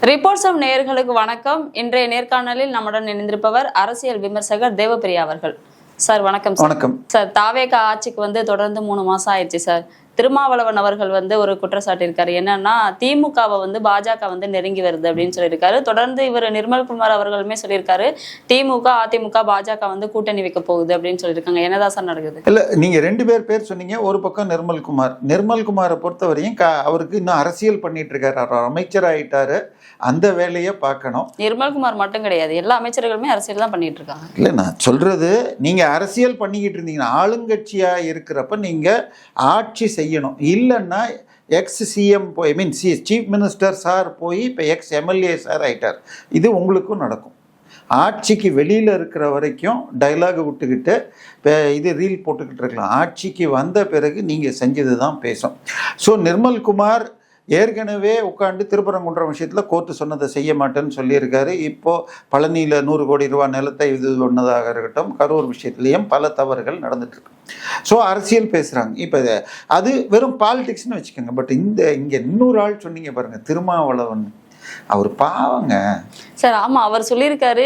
Reports of நேயர்களுக்கு வணக்கம். இன்றைய நேர்காணலில் நம்முடன் இணைந்திருப்பவர் அரசியல் விமர்சகர் தேவப்பிரியா அவர்கள். சார் வணக்கம். வணக்கம் சார். தாவேகா ஆட்சிக்கு தொடர்ந்து 3 மாசம் ஆயிடுச்சு சார். திருமாவளவன் அவர்கள் ஒரு குற்றச்சாட்டு இருக்காரு. என்னன்னா திமுகவை பாஜக நெருங்கி வருது அப்படின்னு சொல்லியிருக்காரு. தொடர்ந்து இவர் நிர்மல்குமார் அவர்களுமே சொல்லியிருக்காரு, திமுக அதிமுக பாஜக கூட்டணி வைக்க போகுது அப்படின்னு சொல்லியிருக்காங்க. என்னதான் சார் நடக்குது? இல்ல, நீங்க 2 பேர் சொன்னீங்க. ஒரு பக்கம் நிர்மல்குமாரை பொறுத்தவரையும் அவருக்கு இன்னும் அரசியல் பண்ணிட்டு இருக்காரு. அவர் அமைச்சர் ஆயிட்டாரு, அந்த வேலையை பார்க்கணும். நிர்மல்குமார் மட்டும் கிடையாது, எல்லா அமைச்சர்களுமே அரசியல் தான் பண்ணிட்டு இருக்காங்க. இல்ல, நான் சொல்றது, நீங்க அரசியல் பண்ணிக்கிட்டு இருந்தீங்கன்னா ஆளுங்கட்சியா இருக்கிறப்ப நீங்க ஆட்சி செய்யணும். இல்லைன்னா X CM chief minister sir போய் இப்போ எக்ஸ் எம்எல்ஏ சார் ஆயிட்டார். இது உங்களுக்கும் நடக்கும். ஆட்சிக்கு வெளியில் இருக்கிற வரைக்கும் டைலாக் விட்டுக்கிட்டு இது ரீல் போட்டுக்கிட்டு இருக்கலாம். ஆட்சிக்கு வந்த பிறகு நீங்கள் செஞ்சது தான் பேசும். ஸோ நிர்மல்குமார் ஏற்கனவே உட்காந்து திருப்பரங்குன்றம் விஷயத்தில் கோர்ட்டு சொன்னதை செய்ய மாட்டேன்னு சொல்லியிருக்காரு. இப்போது பழனியில் 100 கோடி ரூபா நிலத்தை இது சொன்னதாக இருக்கட்டும், கரூர் விஷயத்துலேயும் பல தவறுகள் நடந்துட்டுருக்கு. ஸோ அரசியல் பேசுகிறாங்க. இப்போ அது வெறும் பாலிடிக்ஸ்னு வச்சுக்கோங்க. பட் இங்கே இன்னொரு ஆள் சொன்னீங்க பாருங்கள், திருமாவளவன். அவர் பாவங்க சார். ஆமா, அவர் சொல்லியிருக்காரு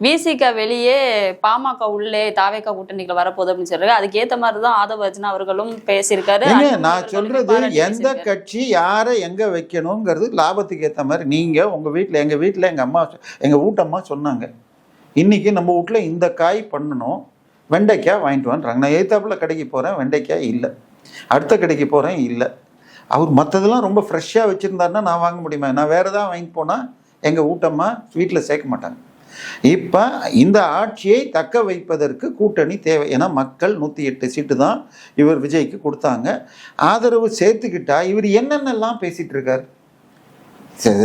விசிக வெளியே பாமக உள்ளே தாவேகா கூட்டணிகள் வரப்போகுது அப்படின்னு சொல்றாரு. அதுக்கு ஏத்த மாதிரிதான் ஆதவ அர்ஜுனா அவர்களும் பேசியிருக்காரு. நான் சொல்றது, எந்த கட்சி யாரை எங்க வைக்கணுங்கிறது லாபத்துக்கு ஏற்ற மாதிரி. நீங்க உங்க வீட்டுல, எங்க வீட்டுல எங்க வீட்டம்மா சொன்னாங்க, இன்னைக்கு நம்ம வீட்டுல இந்த காய் பண்ணணும், வெண்டைக்காய் வாங்கிட்டு வான்றாங்க. நான் எதிர்த்தாப்புல கடைக்கு போறேன், வெண்டைக்காய் இல்லை. அடுத்த கடைக்கு போறேன், இல்லை. அவர் மற்றதெல்லாம் ரொம்ப ஃப்ரெஷ்ஷாக வச்சுருந்தாருன்னா நான் வாங்க முடியுமா? நான் வேறு தான் வாங்கிட்டு போனால் எங்கள் வீட்டம்மா வீட்டில் சேர்க்க மாட்டாங்க. இப்போ இந்த ஆட்சியை தக்க வைப்பதற்கு கூட்டணி தேவை. ஏன்னா மக்கள் 108 சீட்டு தான் இவர் விஜய்க்கு கொடுத்தாங்க. ஆதரவு சேர்த்துக்கிட்டா இவர் என்னென்னலாம் பேசிகிட்டு இருக்கார்.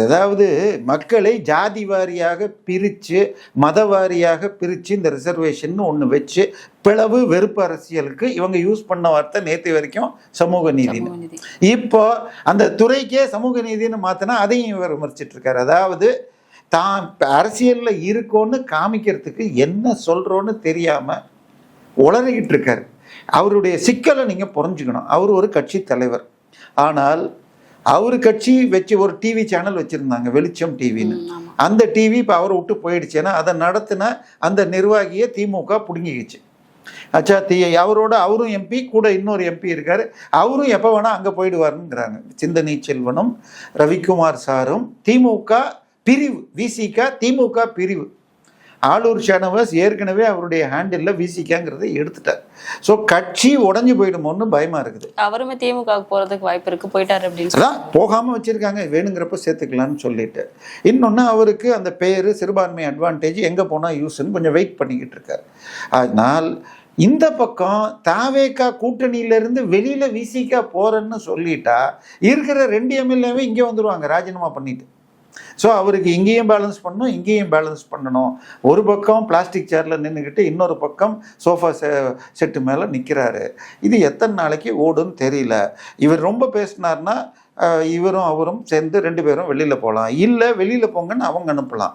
அதாவது மக்களை ஜாதி வாரியாக பிரித்து, மத வாரியாக பிரித்து இந்த ரிசர்வேஷன் ஒன்று வச்சு பிளவு வெறுப்பு அரசியலுக்கு இவங்க யூஸ் பண்ண வார்த்தை நேற்று வரைக்கும் சமூக நீதினு. இப்போ அந்த துறைக்கே சமூக நீதினு மாற்றினா அதையும் இவர் விமர்சிட்டு இருக்காரு. அதாவது தான் அரசியலில் இருக்கோன்னு காமிக்கிறதுக்கு என்ன சொல்கிறோன்னு தெரியாமல் உளறிக்கிட்டு இருக்காரு. அவருடைய சிக்கலை நீங்கள் புரிஞ்சுக்கணும். அவர் ஒரு கட்சி தலைவர். ஆனால் அவர் கட்சி வச்சு ஒரு டிவி சேனல் வச்சுருந்தாங்க, வெளிச்சம் டிவின்னு. அந்த டிவி இப்போ அவரை விட்டு போயிடுச்சு. ஏன்னா அதை நடத்தின அந்த நிர்வாகியை திமுக பிடுங்கிக்கிச்சு. அச்சா அவரும் எம்பி கூட இன்னொரு எம்பி இருக்காரு, அவரும் எப்போ வேணால் அங்கே போயிடுவாருங்கிறாங்க. சிந்தனை செல்வனும் ரவிக்குமார் சாரும் திமுக பிரிவு, விசிக திமுக பிரிவு. ஆளூர் ஷானவாஸ் ஏற்கனவே அவருடைய ஹேண்டில் விசிகாங்கிறத எடுத்துட்டார். ஸோ கட்சி உடஞ்சி போயிடுமோன்னு பயமா இருக்குது. அவருமே திமுக போறதுக்கு வாய்ப்பு இருக்கு, போயிட்டாரு அப்படின்னு அதான் போகாம வச்சிருக்காங்க, வேணுங்கிறப்ப சேர்த்துக்கலான்னு சொல்லிட்டு. இன்னொன்று, அவருக்கு அந்த பேர் சிறுபான்மை அட்வான்டேஜ் எங்கே போனால் யூஸ்ன்னு கொஞ்சம் வெயிட் பண்ணிக்கிட்டு இருக்காரு. அதனால் இந்த பக்கம் தாவேகா கூட்டணியிலேருந்து வெளியில் விசிகா போகிறேன்னு சொல்லிட்டா இருக்கிற 2 எம்எல்ஏவே இங்கே வந்துடுவாங்க ராஜினாமா பண்ணிட்டு. ஸோ அவருக்கு இங்கேயும் பேலன்ஸ் பண்ணணும், இங்கேயும் பேலன்ஸ் பண்ணணும். ஒரு பக்கம் பிளாஸ்டிக் சேரில் நின்றுக்கிட்டு இன்னொரு பக்கம் சோஃபா செட்டு மேலே நிற்கிறாரு. இது எத்தனை நாளைக்கு ஓடுன்னு தெரியல. இவர் ரொம்ப பேசினார்னா இவரும் அவரும் சேர்ந்து 2 பேரும் வெளியில் போகலாம், இல்லை வெளியில் போங்கன்னு அவங்க அனுப்பலாம்.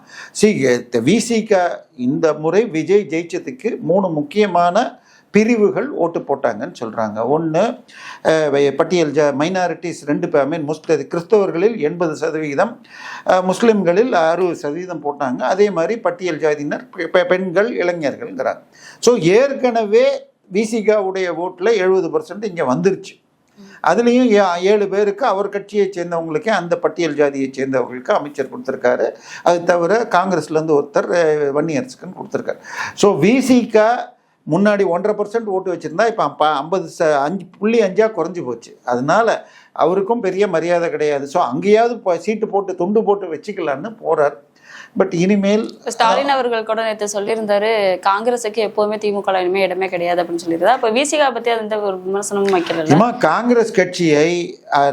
விசிக இந்த முறை விஜய் ஜெயிச்சதுக்கு 3 முக்கியமான பிரிவுகள் ஓட்டு போட்டாங்கன்னு சொல்கிறாங்க. ஒன்று, பட்டியல் மைனாரிட்டிஸ் 2 கிறிஸ்தவர்களில் 80%, முஸ்லீம்களில் 60% போட்டாங்க. அதே மாதிரி பட்டியல் ஜாதியினர், பெண்கள், இளைஞர்கள்ங்கிறாங்க. ஸோ ஏற்கனவே விசிகாவுடைய ஓட்டில் 70% இங்கே வந்துருச்சு. அதுலேயும் 7 பேருக்கு அவர் கட்சியை சேர்ந்தவங்களுக்கே, அந்த பட்டியல் ஜாதியை சேர்ந்தவர்களுக்கு அமைச்சர் கொடுத்துருக்காரு. அது தவிர காங்கிரஸ்லேருந்து ஒருத்தர் வன்னியரசுக்குன்னு கொடுத்துருக்காரு. ஸோ விசிகா முன்னாடி 1.5% ஓட்டு வச்சுருந்தா இப்போ 5.5 குறைஞ்சி போச்சு. அதனால அவருக்கும் பெரிய மரியாதை கிடையாது. ஸோ அங்கேயாவது சீட்டு போட்டு துண்டு போட்டு வச்சுக்கலான்னு போகிறார். பட் இனிமேல் ஸ்டாலின் அவர்கள் கூட நேற்று சொல்லியிருந்தாரு, காங்கிரஸுக்கு எப்போவுமே திமுக இனிமே இடமே கிடையாது அப்படின்னு சொல்லியிருந்தா. இப்போ விசிகா பற்றி அந்த ஒரு விமர்சனமும் வைக்கல. காங்கிரஸ் கட்சியை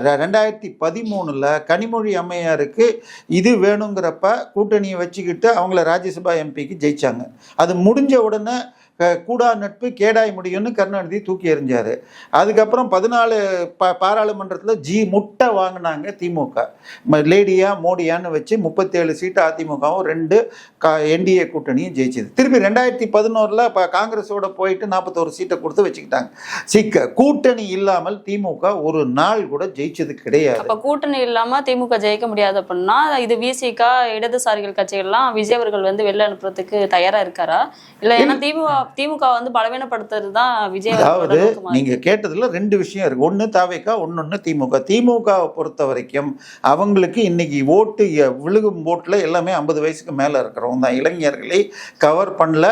2013 கனிமொழி அம்மையாருக்கு இது வேணுங்கிறப்ப கூட்டணியை வச்சுக்கிட்டு அவங்கள ராஜ்யசபா எம்பிக்கு ஜெயிச்சாங்க. அது முடிஞ்ச உடனே கூடா நட்பு கேடாய் முடியும்னு கருணாநிதி தூக்கி எறிஞ்சாரு. அதுக்கப்புறம் 14 பாராளுமன்றத்தில் முட்டை வாங்கினாங்க திமுக. லேடியா மோடியான்னு வச்சு 37 சீட்டு அதிமுகவும் 2 என்டிஏ கூட்டணியும் ஜெயிச்சது. திருப்பி 2011 காங்கிரஸோட போயிட்டு 41 சீட்டை கொடுத்து வச்சுக்கிட்டாங்க. கூட்டணி இல்லாமல் திமுக ஒரு நாள் கூட ஜெயிச்சது கிடையாது. அப்ப கூட்டணி இல்லாம திமுக ஜெயிக்க முடியாது அப்படின்னா இது விசிக இடதுசாரிகள் கட்சிகள்லாம் விஜய் அவர்கள் வந்து வெளில அனுப்புறதுக்கு தயாரா இருக்காரா? இல்ல ஏன்னா திமுக வந்து பலவீனப்படுத்துறது தான் விஜய். அதாவது நீங்க கேட்டதுல 2 விஷயம் இருக்கு. ஒன்னு தாவேகா, ஒன்னொன்னு திமுக. திமுகவை பொறுத்த வரைக்கும் அவங்களுக்கு இன்னைக்கு ஓட்டு விழுகும் ஓட்டுல எல்லாமே 50 வயசுக்கு மேல இருக்கிறவங்க தான். இளைஞர்களை கவர் பண்ணல.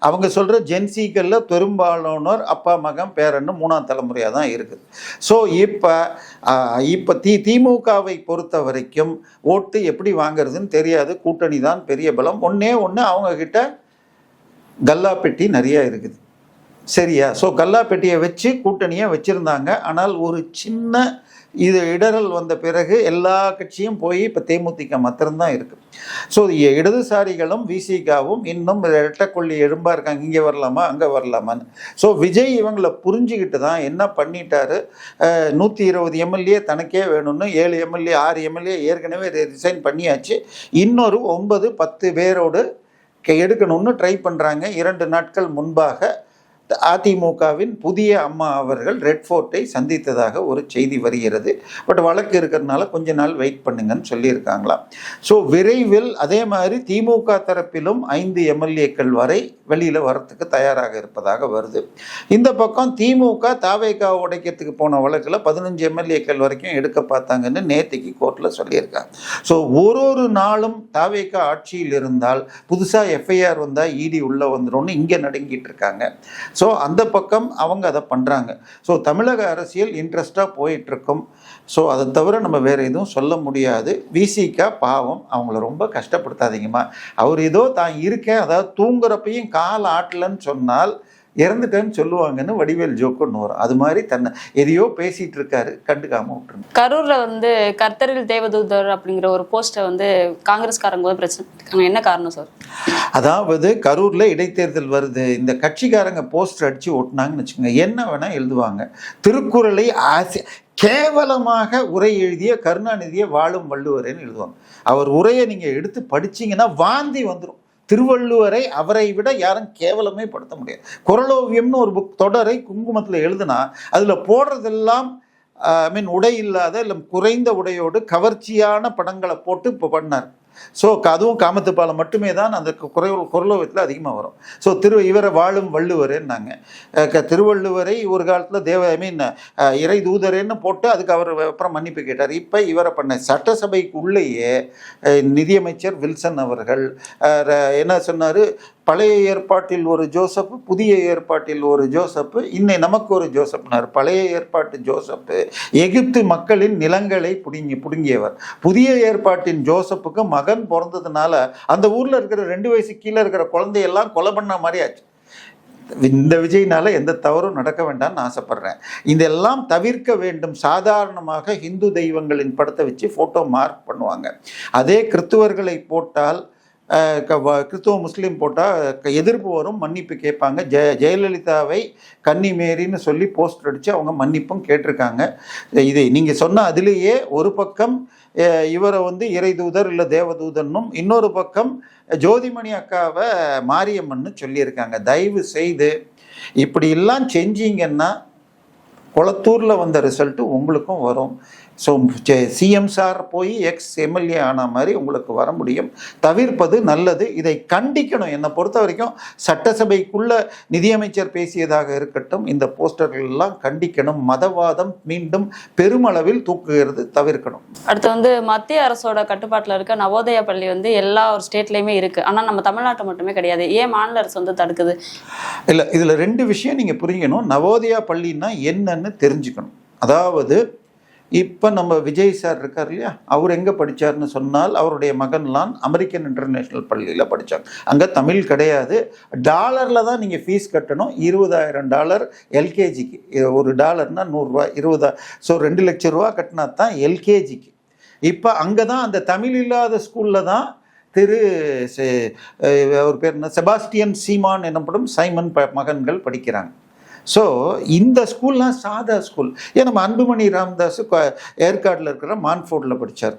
அவங்க சொல்ற ஜென்சிகள்ல பெரும்பாலானோர் அப்பா மகன் பேரன்னு 3ஆம் தலைமுறையா தான் இருக்குது. ஸோ இப்ப திமுகவை பொறுத்த வரைக்கும் ஓட்டு எப்படி வாங்குறதுன்னு தெரியாது. கூட்டணி தான் பெரிய பலம். ஒண்ணு அவங்க கிட்ட கல்லா பெட்டி நிறைய இருக்குது. சரியா? ஸோ கல்லா பெட்டியை வச்சு கூட்டணியை வச்சிருந்தாங்க. ஆனால் ஒரு சின்ன இடரல் வந்த பிறகு எல்லா கட்சியும் போய் இப்போ தேமுதிக மாத்திரம்தான் இருக்கு. ஸோ இடதுசாரிகளும் விசிகாவும் இன்னும் ரெட்டக்கொள்ளி எழும்பா இருக்காங்க, இங்கே வரலாமா அங்கே வரலாமான்னு. ஸோ விஜய் இவங்களை புரிஞ்சுக்கிட்டு தான் என்ன பண்ணிட்டாரு, 120 எம்எல்ஏ தனக்கே வேணும்னு 7 எம்எல்ஏ 6 எம்எல்ஏ ஏற்கனவே ரிசைன் பண்ணியாச்சு. இன்னொரு 9-10 பேரோடு எடுக்கணும்னு ட்ரை பண்ணுறாங்க. 2 நாட்கள் முன்பாக அதிமுகவின் புதிய அம்மா அவர்கள் ரெட் ஃபோர்ட்டை சந்தித்ததாக ஒரு செய்தி வருகிறது. பட் வழக்கு இருக்கிறதுனால கொஞ்ச நாள் வெயிட் பண்ணுங்கன்னு சொல்லியிருக்காங்களாம். ஸோ விரைவில் அதே மாதிரி திமுக தரப்பிலும் 5 எம்எல்ஏக்கள் வரை வெளியில் வரத்துக்கு தயாராக இருப்பதாக வருது. இந்த பக்கம் திமுக தாவேகா உடைக்கிறதுக்கு போன வழக்கில் 15 எம்எல்ஏக்கள் வரைக்கும் எடுக்க பார்த்தாங்கன்னு நேற்றுக்கு கோர்ட்டில் சொல்லியிருக்காங்க. ஸோ ஒரு நாளும் தாவேகா ஆட்சியில் இருந்தால் புதுசாக எஃப்ஐஆர் வந்தால் இடி உள்ளே வந்துடும்னு இங்கே நடுங்கிட்டு இருக்காங்க. ஸோ அந்த பக்கம் அவங்க அதை பண்ணுறாங்க. ஸோ தமிழக அரசியல் இன்ட்ரெஸ்டாக போயிட்டுருக்கும். ஸோ அதை தவிர நம்ம வேறு எதுவும் சொல்ல முடியாது. விசிகா பாவம், அவங்கள ரொம்ப கஷ்டப்படுத்தாதீங்கம்மா. அவர் ஏதோ தான் இருக்கேன், அதாவது தூங்குறப்பையும் கால் ஆட்டலன்னு சொன்னால் இறந்துட்டேன்னு சொல்லுவாங்கன்னு வடிவேல் ஜோக்குன்னு வரும். அது மாதிரி தன்னை எதையோ பேசிட்டு இருக்காரு, கண்டுக்காம விட்டுருங்க. கரூர்ல வந்து கர்த்தரில் தேவதூதர் அப்படிங்கிற ஒரு போஸ்டரை வந்து காங்கிரஸ்காரங்க வந்து பிரச்சனை இருக்காங்க. என்ன காரணம் சார்? அதாவது கரூர்ல இடைத்தேர்தல் வருது, இந்த கட்சிக்காரங்க போஸ்டர் அடிச்சு ஓட்டுனாங்கன்னு வச்சுக்கோங்க, என்ன வேணா எழுதுவாங்க. திருக்குறளை கேவலமாக உரை எழுதிய கருணாநிதியை வாழும் வள்ளுவரேன்னு எழுதுவாங்க. அவர் உரையை நீங்க எடுத்து படிச்சீங்கன்னா வாந்தி வந்துடும். திருவள்ளுவரை அவரை விட யாரும் கேவலமே படுத்த முடியாது. குறளோவியம்னு ஒரு புக் தொடரை குங்குமத்தில் எழுதுனா அதில் போடுறதெல்லாம் உடை இல்லாத இல்லை குறைந்த உடையோடு கவர்ச்சியான படங்களை போட்டு இப்போ பண்ணார். ஸோ அதுவும் காமத்துப்பாலம் மட்டுமே தான் அந்த குறளோவியத்தில் அதிகமாக வரும். ஸோ இவரை வாழும் வள்ளுவரேன்னாங்க. திருவள்ளுவரை ஒரு காலத்தில் இறை தூதரேன்னு போட்டு அதுக்கு அவர் அப்புறம் மன்னிப்பு கேட்டார். இப்போ இவரை பண்ண சட்டசபைக்கு உள்ளேயே நிதியமைச்சர் வில்சன் அவர்கள் என்ன சொன்னார், பழைய ஏற்பாட்டில் ஒரு ஜோசப், புதிய ஏற்பாட்டில் ஒரு ஜோசப், இன்னை நமக்கு ஒரு ஜோசப்னார். பழைய ஏற்பாட்டு ஜோசப் எகிப்து மக்களின் நிலங்களை புடுங்கியவர். புதிய ஏற்பாட்டின் ஜோசப்புக்கு மகன் பிறந்ததுனால அந்த ஊர்ல இருக்கிற 2 வயசு கீழே இருக்கிற குழந்தையெல்லாம் கொலை பண்ண மாதிரி ஆச்சு. இந்த விஜய்னால எந்த தவறும் நடக்க வேண்டாம்னு ஆசைப்படுறேன். இதெல்லாம் தவிர்க்க வேண்டும். சாதாரணமாக இந்து தெய்வங்களின் படத்தை வச்சு போட்டோ மார்க் பண்ணுவாங்க. அதே கிறிஸ்துவர்களை போட்டால், கிறிஸ்துவ முஸ்லீம் போட்டால் எதிர்ப்பு வரும், மன்னிப்பு கேட்பாங்க. ஜெயலலிதாவை கன்னிமேரின்னு சொல்லி போஸ்டர் அடித்து அவங்க மன்னிப்பும் கேட்டிருக்காங்க. இது நீங்கள் சொன்ன அதிலேயே ஒரு பக்கம் இவரை வந்து இறை தூதர் இல்லை தேவதூதன்னும், இன்னொரு பக்கம் ஜோதிமணி அக்காவை மாரியம்மன்னு சொல்லியிருக்காங்க. தயவு செய்து இப்படியெல்லாம் செஞ்சீங்கன்னா கொளத்தூரில் வந்த ரிசல்ட்டு உங்களுக்கும் வரும். ஸோ சிஎம் சார் போய் எம்எல்ஏ ஆன மாதிரி உங்களுக்கு வர முடியும். தவிர்ப்பது நல்லது. இதை கண்டிக்கணும். என்னை பொறுத்த வரைக்கும் சட்டசபைக்குள்ள நிதியமைச்சர் பேசியதாக இருக்கட்டும், இந்த போஸ்டர்கள் எல்லாம் கண்டிக்கணும். மதவாதம் மீண்டும் பெருமளவில் தூக்குகிறது தவிர்க்கணும். அடுத்து வந்து மத்திய அரசோட கட்டுப்பாட்டில் இருக்க நவோதயா பள்ளி வந்து எல்லா ஒரு ஸ்டேட்லேயுமே இருக்கு. ஆனால் நம்ம தமிழ்நாட்டை மட்டுமே கிடையாது. ஏன் மாநில அரசு வந்து தடுக்குது? இல்லை, இதில் 2 விஷயம் நீங்கள் புரிஞ்சுக்கணும். நவோதயா பள்ளின்னா என்னன்னு தெரிஞ்சுக்கணும். அதாவது இப்போ நம்ம விஜய் சார் இருக்கார் இல்லையா, அவர் எங்கே படித்தார்னு சொன்னால் அவருடைய மகன்லாம் அமெரிக்கன் இன்டர்நேஷ்னல் பள்ளியில் படித்தாங்க. அங்கே தமிழ் கிடையாது. டாலரில் தான் நீங்கள் ஃபீஸ் கட்டணும். $20,000 எல்கேஜிக்கு. $1 100 20. ஸோ 2 லட்சம் ரூபா கட்டினா தான் எல்கேஜிக்கு. இப்போ அங்கே தான் அந்த தமிழ் இல்லாத ஸ்கூலில் தான் திரு ஒரு பேர் என்ன, செபாஸ்டியன் சீமான் எனப்படும் சைமன் மகன்கள் படிக்கிறாங்க. ஸோ இந்த ஸ்கூல்லாம் சாதா ஸ்கூல். ஏன் நம்ம அன்புமணி ராமதாஸ் ஏற்காட்டில் இருக்கிற மான்ஃபோர்டில் படித்தார்.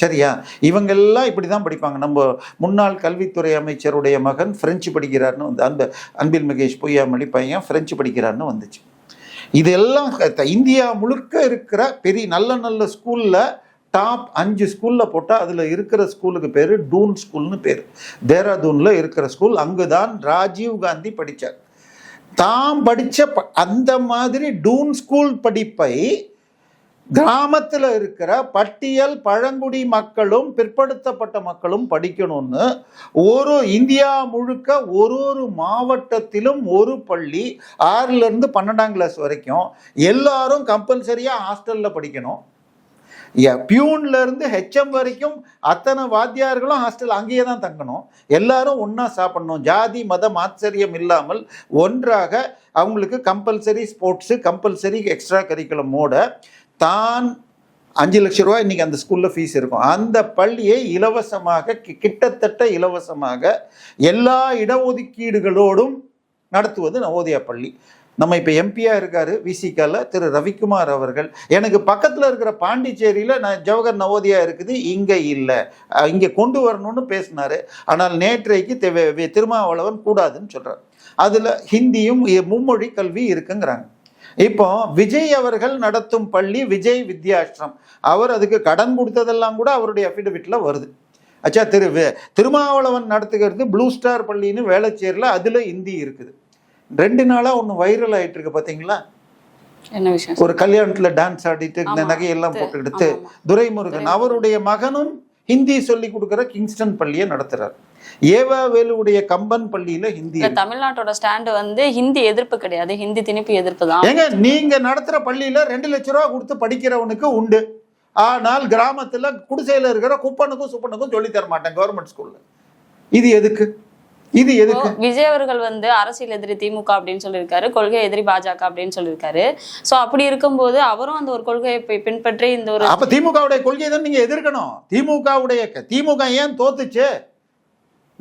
சரியா? இவங்கெல்லாம் இப்படி தான் படிப்பாங்க. நம்ம முன்னாள் கல்வித்துறை அமைச்சருடைய மகன் ஃப்ரெஞ்சு படிக்கிறாருன்னு வந்து அந்த அன்பில் மகேஷ் பொய்யாமொழி பையன் ஃப்ரெஞ்சு படிக்கிறாருன்னு வந்துச்சு. இதெல்லாம் இந்தியா முழுக்க இருக்கிற பெரிய நல்ல நல்ல ஸ்கூலில் டாப் 5 ஸ்கூலில் போட்டால் அதில் இருக்கிற ஸ்கூலுக்கு பேர் டூன் ஸ்கூல்னு பேர். தேராதூனில் இருக்கிற ஸ்கூல். அங்கு தான் ராஜீவ் காந்தி படித்தார். தாம் படித்த அந்த மாதிரி டூன் ஸ்கூல் படிப்பை கிராமத்தில் இருக்கிற பட்டியல் பழங்குடி மக்களும் பிற்படுத்தப்பட்ட மக்களும் படிக்கணும்னு ஒரு இந்தியா முழுக்க ஒரு மாவட்டத்திலும் ஒரு பள்ளி 6லேருந்து 12ஆம் கிளாஸ் வரைக்கும் எல்லாரும் கம்பல்சரியாக ஹாஸ்டலில் படிக்கணும். பியூன்ல இருந்து ஹெச்எம் வரைக்கும் அத்தனை வாத்தியார்களும் ஹாஸ்டல் அங்கேயே தான் தங்கணும். எல்லாரும் ஒன்றா சாப்பிடணும். ஜாதி மதம் ஆச்சரியம் இல்லாமல் ஒன்றாக அவங்களுக்கு கம்பல்சரி ஸ்போர்ட்ஸு, கம்பல்சரி எக்ஸ்ட்ரா கரிக்குலமோட தான் 5 லட்ச ரூபா இன்னைக்கு அந்த ஸ்கூலில் ஃபீஸ் இருக்கும். அந்த பள்ளியை இலவசமாக, கிட்டத்தட்ட இலவசமாக எல்லா இடஒதுக்கீடுகளோடும் நடத்துவது நவோதயா பள்ளி. நம்ம இப்போ எம்பியாக இருக்காரு விசிகால திரு ரவிக்குமார் அவர்கள். எனக்கு பக்கத்தில் இருக்கிற பாண்டிச்சேரியில் நான் ஜவஹர் நவோதயா இருக்குது, இங்கே இல்லை, இங்கே கொண்டு வரணும்னு பேசினார். ஆனால் நேற்றைக்கு திருமாவளவன் கூடாதுன்னு சொல்கிறார். அதில் ஹிந்தியும் மும்மொழி கல்வி இருக்குங்கிறாங்க. இப்போ விஜய் அவர்கள் நடத்தும் பள்ளி விஜய் வித்யாஷ்ரம். அவர் அதுக்கு கடன் கொடுத்ததெல்லாம் கூட அவருடைய அஃபிடவிட்டில் வருது. அச்சா, திருமாவளவன் நடத்துகிறது ப்ளூ ஸ்டார் பள்ளின்னு வேளச்சேரியில், அதில் ஹிந்தி இருக்குது. 2 நாளாக ஒன்று வைரல் ஆகிட்டு இருக்கு பார்த்தீங்களா? என்ன விஷயம்? ஒரு கல்யாணத்தில் டான்ஸ் ஆடிட்டு இந்த நகையெல்லாம் போட்டுக்கிட்டு துரைமுருகன் அவருடைய மகனும் ஹிந்தி சொல்லி கொடுக்குற கிங்ஸ்டன் பள்ளியை நடத்துறார். ஏவா வேலுடைய கம்பன் பள்ளியில ஹிந்தி. தமிழ்நாட்டோட ஸ்டாண்டு வந்து ஹிந்தி எதிர்ப்பு கிடையாது, ஹிந்தி திணிப்பு எதிர்ப்பு தான். ஏங்க, நீங்க நடத்துற பள்ளியில 2 லட்ச ரூபா கொடுத்து படிக்கிறவனுக்கு உண்டு. ஆனால் கிராமத்துல குடிசையில இருக்கிற குப்பனுக்கும் சுப்பனுக்கும் சொல்லி தர மாட்டேன் கவர்மெண்ட் ஸ்கூல்ல. இது எதுக்கு? இது எதுக்கு? விஜய் அவர்கள் வந்து அரசியல் எதிரி திமுக அப்படின்னு சொல்லியிருக்காரு, கொள்கை எதிரி பாஜக அப்படின்னு சொல்லியிருக்காரு. சோ அப்படி இருக்கும்போது அவரும் அந்த ஒரு கொள்கையை பின்பற்றி இந்த ஒரு அப்ப திமுகவுடைய கொள்கையை தான் நீங்க எதிர்க்கணும். திமுக ஏன் தோத்துச்சு?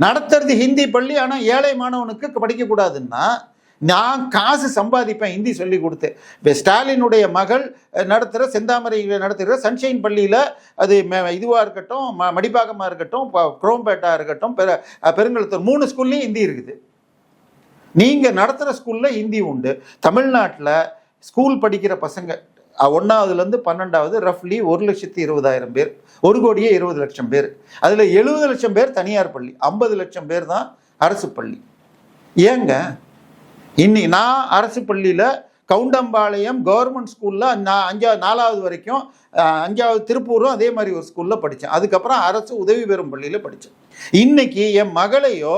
நடத்துறது ஹிந்தி பள்ளி, ஆனா ஏழை மாணவனுக்கு படிக்க கூடாதுன்னா நான் காசு சம்பாதிப்பேன் ஹிந்தி சொல்லி கொடுத்து. இப்போ ஸ்டாலினுடைய மகள் நடத்துகிற செந்தாமரையில் நடத்துகிற சன்ஷைன் பள்ளியில் அது இதுவாக இருக்கட்டும், மடிப்பாக்கமாக இருக்கட்டும், குரோம்பேட்டாக இருக்கட்டும், பெருங்கலத்தூர் 3 ஸ்கூல்லையும் ஹிந்தி இருக்குது. நீங்கள் நடத்துகிற ஸ்கூலில் ஹிந்தி உண்டு. தமிழ்நாட்டில் ஸ்கூல் படிக்கிற பசங்க 1ஆவதுலேருந்து 12ஆவது ரஃப்லி 1,20,000 பேர், 1,20 லட்சம் பேர். அதில் 70 லட்சம் பேர் தனியார் பள்ளி, 50 லட்சம் பேர் தான் அரசு பள்ளி. ஏங்க, இன்னைக்கு நான் அரசு பள்ளியில் கவுண்டம்பாளையம் கவர்மெண்ட் ஸ்கூலில் நான் 4ஆவது வரைக்கும், 5ஆவது திருப்பூரும் அதே மாதிரி ஒரு ஸ்கூலில் படித்தேன். அதுக்கப்புறம் அரசு உதவி பெறும் பள்ளியில் படித்தேன். இன்னைக்கு என் மகளையோ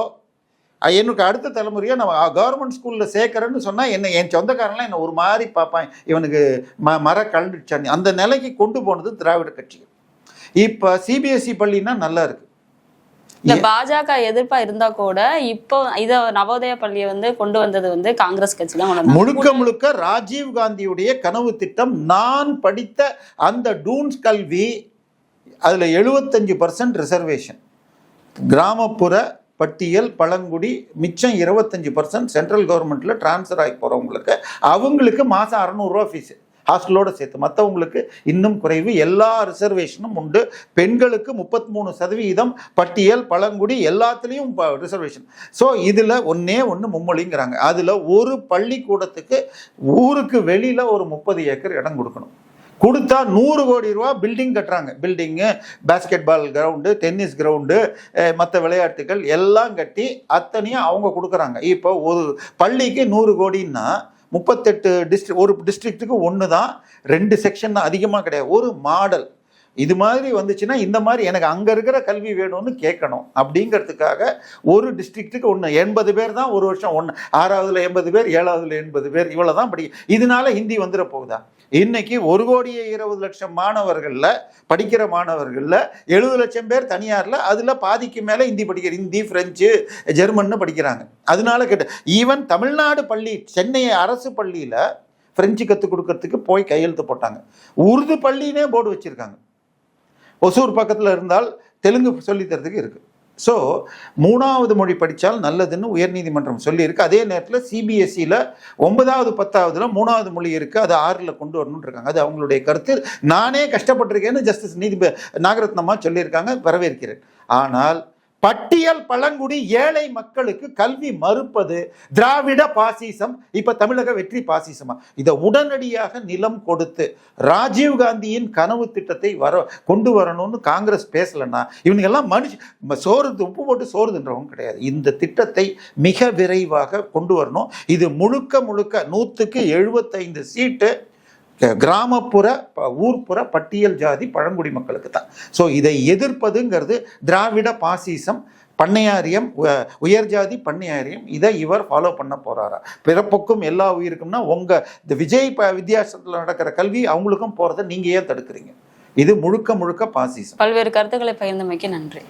எனக்கு அடுத்த தலைமுறையோ நம்ம கவர்மெண்ட் ஸ்கூலில் சேர்க்குறேன்னு சொன்னால் என் சொந்தக்காரன்லாம் என்னை ஒரு மாதிரி பார்ப்பான், இவனுக்கு மர கலந்துச்சான். அந்த நிலைக்கு கொண்டு போனது திராவிட கட்சிகள். இப்போ சிபிஎஸ்இ பள்ளின்னா நல்லா இருக்கு. இந்த பாஜக எதிர்ப்பா இருந்தா கூட இப்போ இத நவோதயா பள்ளியை வந்து கொண்டு வந்தது வந்து காங்கிரஸ் கட்சி தான். முழுக்க முழுக்க ராஜீவ் காந்தியுடைய கனவு திட்டம். நான் படித்த அந்த டூன்ஸ் கல்வி, அதுல 75% ரிசர்வேஷன், கிராமப்புற பட்டியல் பழங்குடி, மிச்சம் 25% சென்ட்ரல் கவர்மெண்ட்ல டிரான்ஸ்ஃபர் ஆகி போறவங்களுக்கு அவங்களுக்கு மாசம் 600 ரூபா ஃபீஸ் ஹாஸ்டலோட சேர்த்து. மற்றவங்களுக்கு இன்னும் குறைவு. எல்லா ரிசர்வேஷனும் உண்டு. பெண்களுக்கு 33%, பட்டியல் பழங்குடி எல்லாத்துலேயும் ரிசர்வேஷன். ஸோ இதில் ஒன்று மும்மொழிங்கிறாங்க. அதில் ஒரு பள்ளிக்கூடத்துக்கு ஊருக்கு வெளியில் ஒரு 30 ஏக்கர் இடம் கொடுக்கணும். கொடுத்தா 100 கோடி ரூபா பில்டிங் கட்டுறாங்க. Building, basketball ground, tennis ground, மற்ற விளையாட்டுகள் எல்லாம் கட்டி அத்தனையும் அவங்க கொடுக்குறாங்க. இப்போ ஒரு பள்ளிக்கு 100 கோடின்னா 38 ஒரு டிஸ்ட்ரிக்ட்டுக்கு 1 தான், 2 செக்ஷன் தான், அதிகமாக கிடையாது. ஒரு மாடல் இது மாதிரி வந்துச்சுன்னா இந்த மாதிரி எனக்கு அங்கே இருக்கிற கல்வி வேணும்னு கேட்கணும். அப்படிங்கிறதுக்காக ஒரு டிஸ்ட்ரிக்ட்டுக்கு 1, 80 பேர் தான் ஒரு வருஷம் 1, 6ஆவதுல 80 பேர், 7ஆவதுல 80 பேர், இவ்வளோ தான் இதனால ஹிந்தி வந்துட போகுதா? இன்னைக்கு 1,20,00,000 மாணவர்களில் படிக்கிற மாணவர்களில் 70 லட்சம் பேர் தனியாரில், அதில் பாதிக்கு மேலே ஹிந்தி படிக்கிற, ஹிந்தி, ஃப்ரெஞ்சு, ஜெர்மன்னு படிக்கிறாங்க. அதனால ஈவன் தமிழ்நாடு பள்ளி, சென்னை அரசு பள்ளியில் ஃப்ரெஞ்சு கற்றுக் கொடுக்கறதுக்கு போய் கையெழுத்து போட்டாங்க. உருது பள்ளினே போர்டு வச்சுருக்காங்க. ஒசூர் பக்கத்தில் இருந்தால் தெலுங்கு சொல்லித்தரதுக்கு இருக்குது. ஸோ 3வது மொழி படித்தால் நல்லதுன்னு உயர்நீதிமன்றம் சொல்லியிருக்கு. அதே நேரத்தில் சிபிஎஸ்சியில் 9வது 10வதுல 3வது மொழி இருக்குது, அது 6ல் கொண்டு வரணும்னு இருக்காங்க. அது அவங்களுடைய கருத்து. நானே கஷ்டப்பட்டிருக்கேன்னு ஜஸ்டிஸ் நாகரத்னமா சொல்லியிருக்காங்க, வரவேற்கிறேன். ஆனால் பட்டியல் பழங்குடி ஏழை மக்களுக்கு கல்வி மறுப்பது திராவிட பாசிசம், இப்ப தமிழக வெற்றி பாசிசமா? இதை உடனடியாக நிலம் கொடுத்து ராஜீவ்காந்தியின் கனவு திட்டத்தை கொண்டு வரணும்னு காங்கிரஸ் பேசலன்னா இவனுங்கெல்லாம் சோறு உப்பு போட்டு சோறு தின்றவங்க கிடையாது. இந்த திட்டத்தை மிக விரைவாக கொண்டு வரணும். இது முழுக்க 100க்கு 75 சீட்டு கிராமப்புற ஊர்ப்புற பட்டியல் ஜாதி பழங்குடி மக்களுக்கு தான். ஸோ இதை எதிர்ப்பதுங்கிறது திராவிட பாசிசம், பண்ணையாரியம், உயர்ஜாதி பண்ணையாரியம். இதை இவர் ஃபாலோ பண்ண போறாரா? பிறப்புக்கும் எல்லா உயிருக்கும்னா இந்த விஜய் வித்தியாசத்தில் நடக்கிற கல்வி அவங்களுக்கும் போறதை நீங்க ஏன் தடுக்கிறீங்க? இது முழுக்க பாசிசம். பல்வேறு கருத்துக்களை பகிர்ந்தமைக்கு நன்றி.